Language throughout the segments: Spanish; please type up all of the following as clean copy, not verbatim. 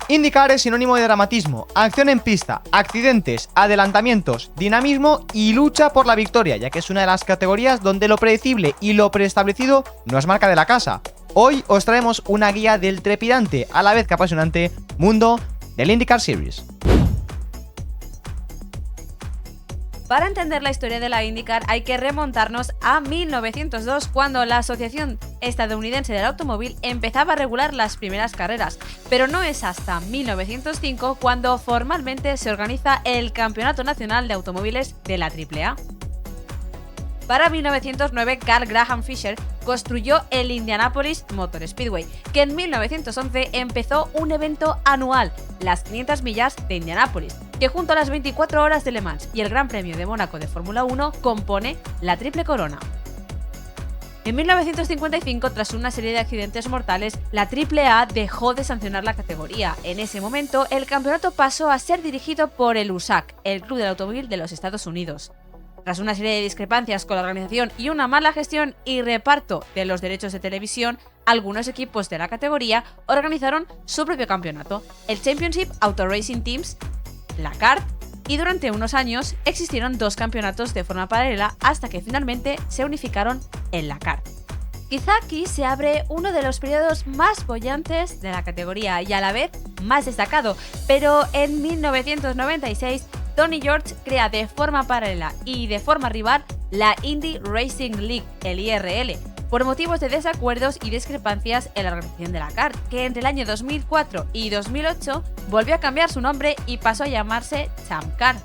IndyCar es sinónimo de dramatismo, acción en pista, accidentes, adelantamientos, dinamismo y lucha por la victoria, ya que es una de las categorías donde lo predecible y lo preestablecido no es marca de la casa. Hoy os traemos una guía del trepidante, a la vez que apasionante, mundo del IndyCar Series. Para entender la historia de la IndyCar hay que remontarnos a 1902, cuando la Asociación Estadounidense del Automóvil empezaba a regular las primeras carreras, pero no es hasta 1905 cuando formalmente se organiza el Campeonato Nacional de Automóviles de la AAA. Para 1909, Carl Graham Fisher construyó el Indianapolis Motor Speedway, que en 1911 empezó un evento anual, las 500 millas de Indianápolis, que junto a las 24 horas de Le Mans y el Gran Premio de Mónaco de Fórmula 1 compone la Triple Corona. En 1955, tras una serie de accidentes mortales, la AAA dejó de sancionar la categoría. En ese momento, el campeonato pasó a ser dirigido por el USAC, el Club del Automóvil de los Estados Unidos. Tras una serie de discrepancias con la organización y una mala gestión y reparto de los derechos de televisión, algunos equipos de la categoría organizaron su propio campeonato, el Championship Auto Racing Teams, la CART, y durante unos años existieron dos campeonatos de forma paralela hasta que finalmente se unificaron en la CART. Quizá aquí se abre uno de los periodos más bollantes de la categoría y a la vez más destacado, pero en 1996 Tony George crea de forma paralela y de forma rival la Indy Racing League, el IRL, por motivos de desacuerdos y discrepancias en la organización de la CART, que entre el año 2004 y 2008 volvió a cambiar su nombre y pasó a llamarse Champ Car.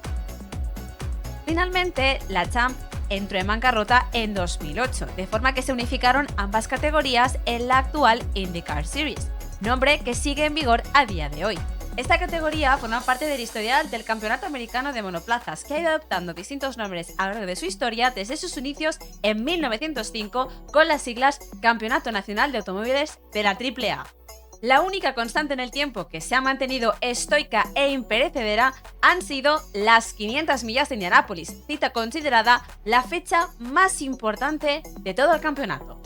Finalmente, la Champ entró en bancarrota en 2008, de forma que se unificaron ambas categorías en la actual IndyCar Series, nombre que sigue en vigor a día de hoy. Esta categoría forma parte del historial del Campeonato Americano de Monoplazas, que ha ido adoptando distintos nombres a lo largo de su historia desde sus inicios en 1905 con las siglas Campeonato Nacional de Automóviles de la AAA. La única constante en el tiempo que se ha mantenido estoica e imperecedera han sido las 500 millas de Indianápolis, cita considerada la fecha más importante de todo el campeonato.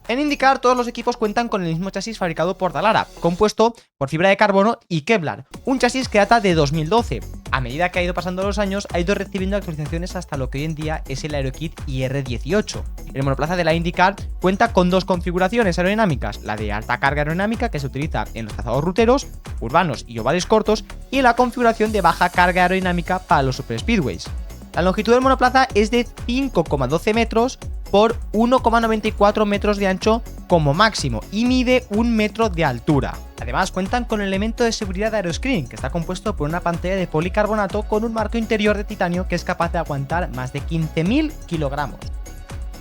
En IndyCar todos los equipos cuentan con el mismo chasis fabricado por Dallara, compuesto por fibra de carbono y Kevlar, un chasis que data de 2012. A medida que ha ido pasando los años, ha ido recibiendo actualizaciones hasta lo que hoy en día es el AeroKit IR18. El monoplaza de la IndyCar cuenta con dos configuraciones aerodinámicas, la de alta carga aerodinámica que se utiliza en los trazados ruteros, urbanos y ovales cortos, y la configuración de baja carga aerodinámica para los superspeedways. La longitud del monoplaza es de 5,12 metros por 1,94 metros de ancho como máximo y mide 1 metro de altura. Además cuentan con el elemento de seguridad de Aeroscreen, que está compuesto por una pantalla de policarbonato con un marco interior de titanio que es capaz de aguantar más de 15.000 kilogramos.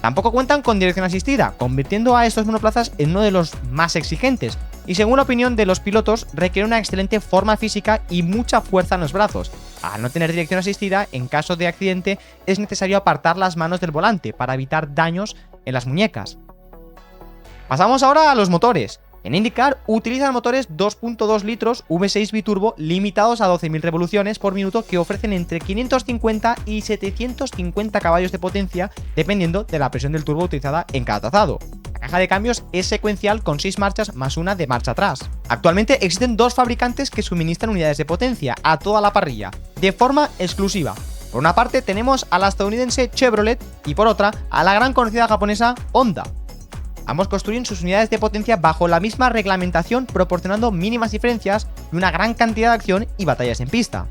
Tampoco cuentan con dirección asistida, convirtiendo a estos monoplazas en uno de los más exigentes, y según la opinión de los pilotos requiere una excelente forma física y mucha fuerza en los brazos. Al no tener dirección asistida, en caso de accidente es necesario apartar las manos del volante para evitar daños en las muñecas. Pasamos ahora a los motores. En IndyCar utilizan motores 2.2 litros V6 biturbo limitados a 12.000 revoluciones por minuto que ofrecen entre 550 y 750 caballos de potencia dependiendo de la presión del turbo utilizada en cada trazado. La caja de cambios es secuencial con 6 marchas más una de marcha atrás. Actualmente existen dos fabricantes que suministran unidades de potencia a toda la parrilla, de forma exclusiva. Por una parte tenemos a la estadounidense Chevrolet y por otra a la gran conocida japonesa Honda. Ambos construyen sus unidades de potencia bajo la misma reglamentación, proporcionando mínimas diferencias y una gran cantidad de acción y batallas en pista.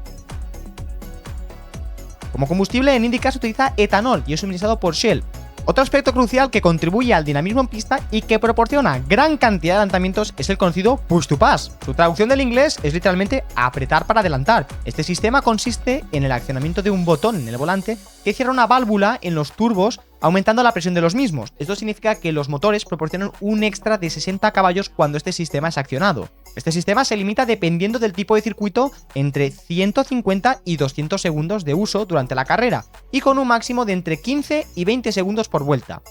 Como combustible en IndyCar se utiliza etanol y es suministrado por Shell. Otro aspecto crucial que contribuye al dinamismo en pista y que proporciona gran cantidad de adelantamientos es el conocido Push to Pass. Su traducción del inglés es literalmente apretar para adelantar. Este sistema consiste en el accionamiento de un botón en el volante que cierra una válvula en los turbos aumentando la presión de los mismos. Esto significa que los motores proporcionan un extra de 60 caballos cuando este sistema es accionado. Este sistema se limita dependiendo del tipo de circuito entre 150 y 200 segundos de uso durante la carrera y con un máximo de entre 15 y 20 segundos por vuelta.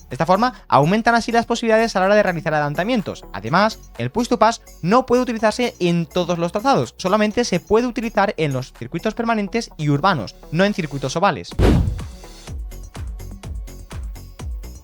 De esta forma, aumentan así las posibilidades a la hora de realizar adelantamientos. Además, el Push to Pass no puede utilizarse en todos los trazados, solamente se puede utilizar en los circuitos permanentes y urbanos, no en circuitos ovales.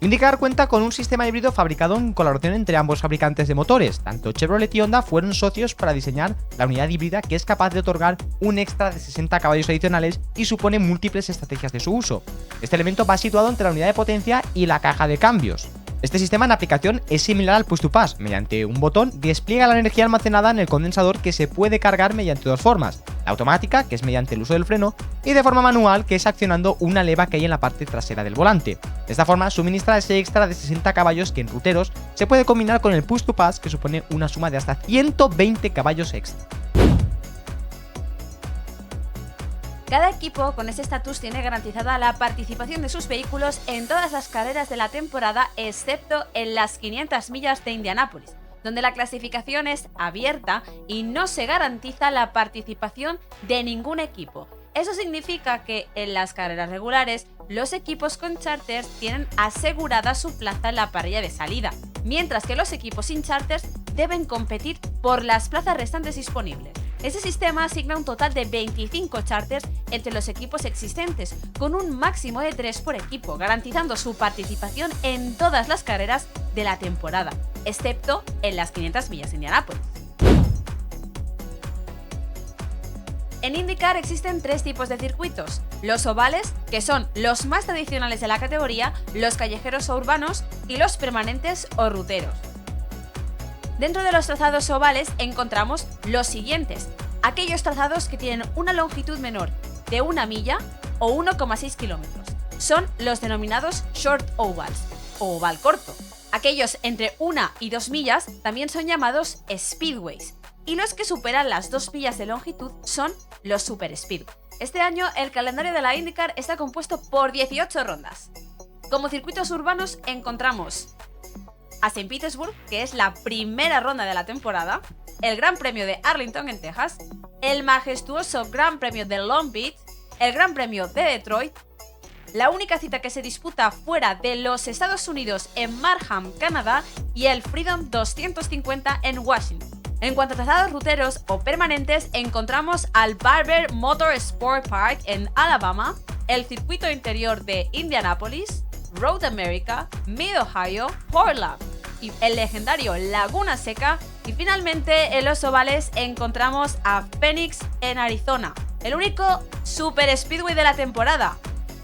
IndyCar cuenta con un sistema híbrido fabricado en colaboración entre ambos fabricantes de motores. Tanto Chevrolet y Honda fueron socios para diseñar la unidad híbrida, que es capaz de otorgar un extra de 60 caballos adicionales y supone múltiples estrategias de su uso. Este elemento va situado entre la unidad de potencia y la caja de cambios. Este sistema en aplicación es similar al push to pass. Mediante un botón despliega la energía almacenada en el condensador, que se puede cargar mediante dos formas: la automática, que es mediante el uso del freno, y de forma manual, que es accionando una leva que hay en la parte trasera del volante. De esta forma suministra ese extra de 60 caballos que en ruteros se puede combinar con el push to pass, que supone una suma de hasta 120 caballos extra. Cada equipo con este estatus tiene garantizada la participación de sus vehículos en todas las carreras de la temporada, excepto en las 500 millas de Indianápolis, donde la clasificación es abierta y no se garantiza la participación de ningún equipo. Eso significa que en las carreras regulares, los equipos con charters tienen asegurada su plaza en la parrilla de salida, mientras que los equipos sin charters deben competir por las plazas restantes disponibles. Este sistema asigna un total de 25 charters entre los equipos existentes, con un máximo de 3 por equipo, garantizando su participación en todas las carreras de la temporada, excepto en las 500 millas de Indianápolis. En IndyCar existen 3 tipos de circuitos: los ovales, que son los más tradicionales de la categoría, los callejeros o urbanos, y los permanentes o ruteros. Dentro de los trazados ovales encontramos los siguientes: aquellos trazados que tienen una longitud menor de 1 milla o 1,6 kilómetros. Son los denominados short ovals, o oval corto. Aquellos entre 1 y 2 millas también son llamados speedways, y los que superan las 2 millas de longitud son los super speedway. Este año el calendario de la IndyCar está compuesto por 18 rondas. Como circuitos urbanos encontramos a St. Petersburg, que es la primera ronda de la temporada, el Gran Premio de Arlington en Texas, el majestuoso Gran Premio de Long Beach, el Gran Premio de Detroit, la única cita que se disputa fuera de los Estados Unidos en Markham, Canadá, y el Freedom 250 en Washington. En cuanto a trazados ruteros o permanentes, encontramos al Barber Motor Sport Park en Alabama, el circuito interior de Indianapolis, Road America, Mid-Ohio, Portland, y el legendario Laguna Seca, y finalmente en los ovales encontramos a Phoenix en Arizona, el único super speedway de la temporada,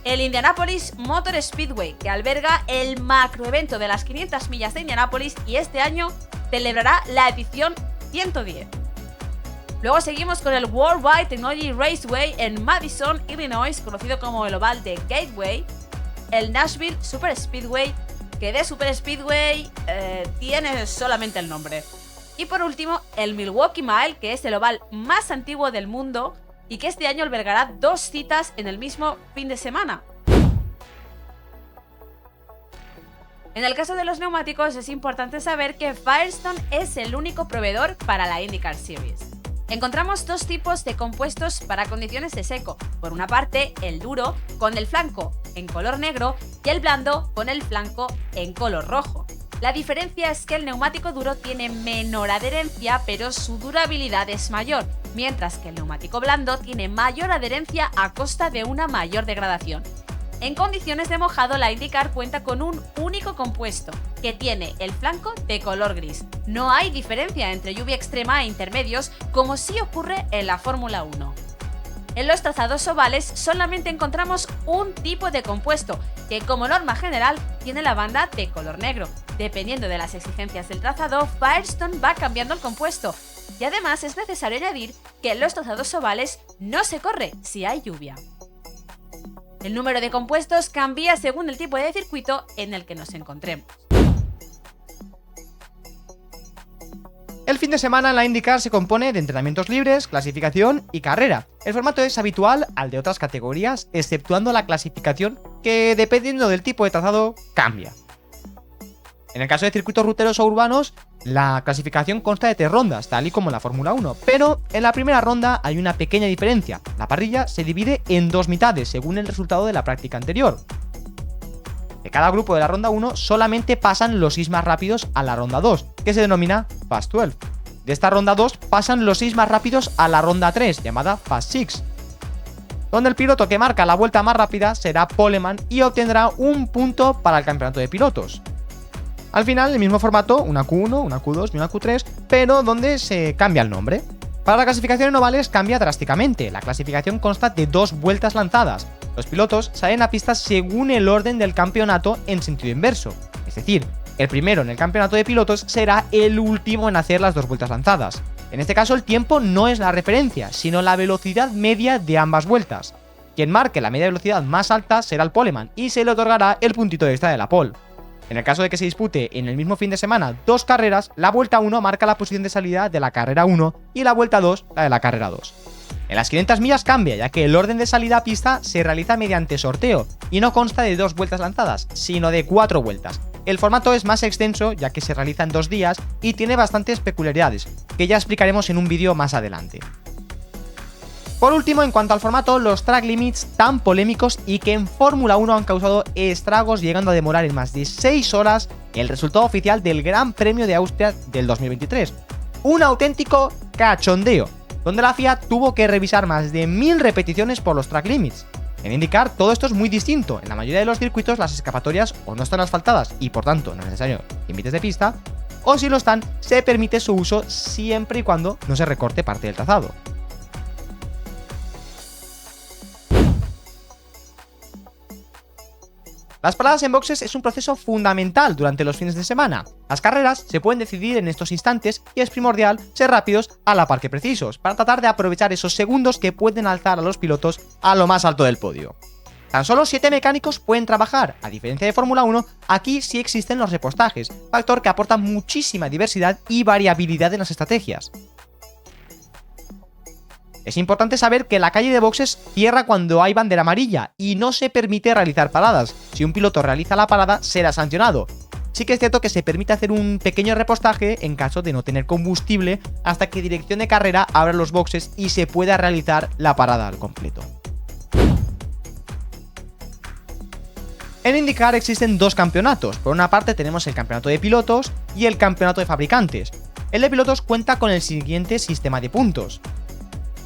el Indianapolis Motor Speedway, que alberga el macroevento de las 500 millas de Indianapolis y este año celebrará la edición 110. Luego seguimos con el Worldwide Technology Raceway en Madison, Illinois, conocido como el oval de Gateway, el Nashville Super Speedway, que de Super Speedway tiene solamente el nombre. Y por último, el Milwaukee Mile, que es el oval más antiguo del mundo y que este año albergará 2 citas en el mismo fin de semana. En el caso de los neumáticos es importante saber que Firestone es el único proveedor para la IndyCar Series. Encontramos 2 tipos de compuestos para condiciones de seco. Por una parte, el duro, con el flanco en color negro, y el blando, con el flanco en color rojo. La diferencia es que el neumático duro tiene menor adherencia, pero su durabilidad es mayor, mientras que el neumático blando tiene mayor adherencia a costa de una mayor degradación. En condiciones de mojado, la IndyCar cuenta con un único compuesto, que tiene el flanco de color gris. No hay diferencia entre lluvia extrema e intermedios, como sí ocurre en la Fórmula 1. En los trazados ovales solamente encontramos un tipo de compuesto, que como norma general tiene la banda de color negro. Dependiendo de las exigencias del trazado, Firestone va cambiando el compuesto. Y además es necesario añadir que en los trazados ovales no se corre si hay lluvia. El número de compuestos cambia según el tipo de circuito en el que nos encontremos. El fin de semana en la IndyCar se compone de entrenamientos libres, clasificación y carrera. El formato es habitual al de otras categorías, exceptuando la clasificación, que dependiendo del tipo de trazado cambia. En el caso de circuitos ruteros o urbanos, la clasificación consta de 3 rondas, tal y como en la Fórmula 1, pero en la primera ronda hay una pequeña diferencia. La parrilla se divide en 2 mitades, según el resultado de la práctica anterior. De cada grupo de la ronda 1 solamente pasan los 6 más rápidos a la ronda 2, que se denomina Fast 12. De esta ronda 2 pasan los 6 más rápidos a la ronda 3, llamada Fast 6. donde el piloto que marca la vuelta más rápida será poleman y obtendrá un punto para el campeonato de pilotos. Al final, el mismo formato, una Q1, una Q2 y una Q3, pero donde se cambia el nombre. Para la clasificación en ovales cambia drásticamente. La clasificación consta de 2 vueltas lanzadas. Los pilotos salen a pista según el orden del campeonato en sentido inverso. Es decir, el primero en el campeonato de pilotos será el último en hacer las 2 vueltas lanzadas. En este caso, el tiempo no es la referencia, sino la velocidad media de ambas vueltas. Quien marque la media velocidad más alta será el poleman y se le otorgará el puntito extra de la pole. En el caso de que se dispute en el mismo fin de semana 2 carreras, la vuelta 1 marca la posición de salida de la carrera 1 y la vuelta 2 la de la carrera 2. En las 500 millas cambia, ya que el orden de salida a pista se realiza mediante sorteo y no consta de 2 vueltas lanzadas, sino de 4 vueltas. El formato es más extenso, ya que se realiza en 2 días y tiene bastantes peculiaridades, que ya explicaremos en un vídeo más adelante. Por último, en cuanto al formato, los track limits tan polémicos y que en Fórmula 1 han causado estragos, llegando a demorar en más de 6 horas el resultado oficial del Gran Premio de Austria del 2023. Un auténtico cachondeo, donde la FIA tuvo que revisar más de 1000 repeticiones por los track limits. En IndyCar todo esto es muy distinto. En la mayoría de los circuitos las escapatorias o no están asfaltadas y por tanto no es necesario límites de pista, o si lo están, se permite su uso siempre y cuando no se recorte parte del trazado. Las paradas en boxes es un proceso fundamental durante los fines de semana. Las carreras se pueden decidir en estos instantes y es primordial ser rápidos a la par que precisos, para tratar de aprovechar esos segundos que pueden alzar a los pilotos a lo más alto del podio. Tan solo 7 mecánicos pueden trabajar, a diferencia de Fórmula 1, aquí sí existen los repostajes, factor que aporta muchísima diversidad y variabilidad en las estrategias. Es importante saber que la calle de boxes cierra cuando hay bandera amarilla y no se permite realizar paradas. Si un piloto realiza la parada, será sancionado. Sí que es cierto que se permite hacer un pequeño repostaje en caso de no tener combustible hasta que dirección de carrera abra los boxes y se pueda realizar la parada al completo. En IndyCar existen 2 campeonatos. Por una parte tenemos el campeonato de pilotos y el campeonato de fabricantes. El de pilotos cuenta con el siguiente sistema de puntos.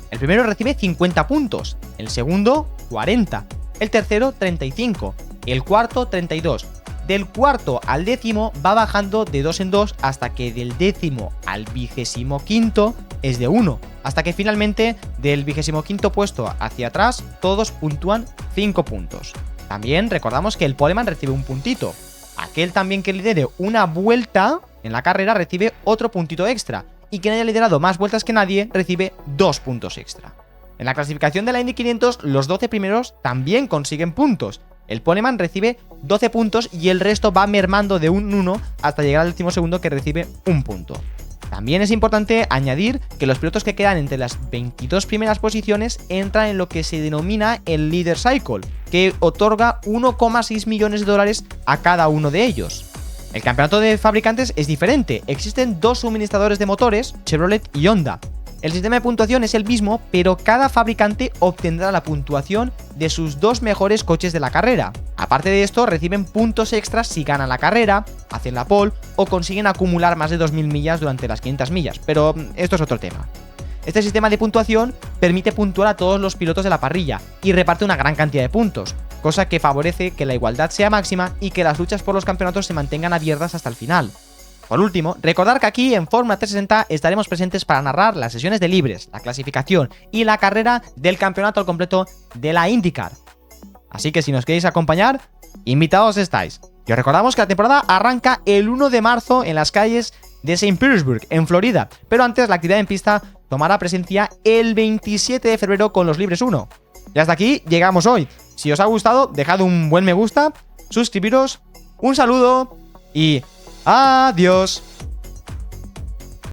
El primero recibe 50 puntos, el segundo 40, el tercero 35, el cuarto 32. Del cuarto al décimo va bajando de 2 en 2 hasta que del décimo al 25º es de 1, hasta que finalmente del 25º puesto hacia atrás todos puntúan 5 puntos. También recordamos que el poleman recibe un puntito. Aquel también que lidere una vuelta en la carrera recibe otro puntito extra. Y quien haya liderado más vueltas que nadie recibe 2 puntos extra. En la clasificación de la Indy 500, los 12 primeros también consiguen puntos. El poleman recibe 12 puntos y el resto va mermando de un 1 hasta llegar al 12º que recibe un punto. También es importante añadir que los pilotos que quedan entre las 22 primeras posiciones entran en lo que se denomina el Leader Cycle, que otorga 1,6 millones de dólares a cada uno de ellos. El campeonato de fabricantes es diferente, existen 2 suministradores de motores, Chevrolet y Honda. El sistema de puntuación es el mismo, pero cada fabricante obtendrá la puntuación de sus 2 mejores coches de la carrera. Aparte de esto, reciben puntos extras si ganan la carrera, hacen la pole o consiguen acumular más de 2000 millas durante las 500 millas, pero esto es otro tema. Este sistema de puntuación permite puntuar a todos los pilotos de la parrilla y reparte una gran cantidad de puntos, cosa que favorece que la igualdad sea máxima y que las luchas por los campeonatos se mantengan abiertas hasta el final. Por último, recordar que aquí en Fórmula 360 estaremos presentes para narrar las sesiones de libres, la clasificación y la carrera del campeonato al completo de la IndyCar. Así que si nos queréis acompañar, invitados estáis. Y os recordamos que la temporada arranca el 1 de marzo en las calles de St. Petersburg, en Florida, pero antes la actividad en pista tomará presencia el 27 de febrero con los Libres 1. Y hasta aquí llegamos hoy. Si os ha gustado, dejad un buen me gusta, suscribiros, un saludo y adiós.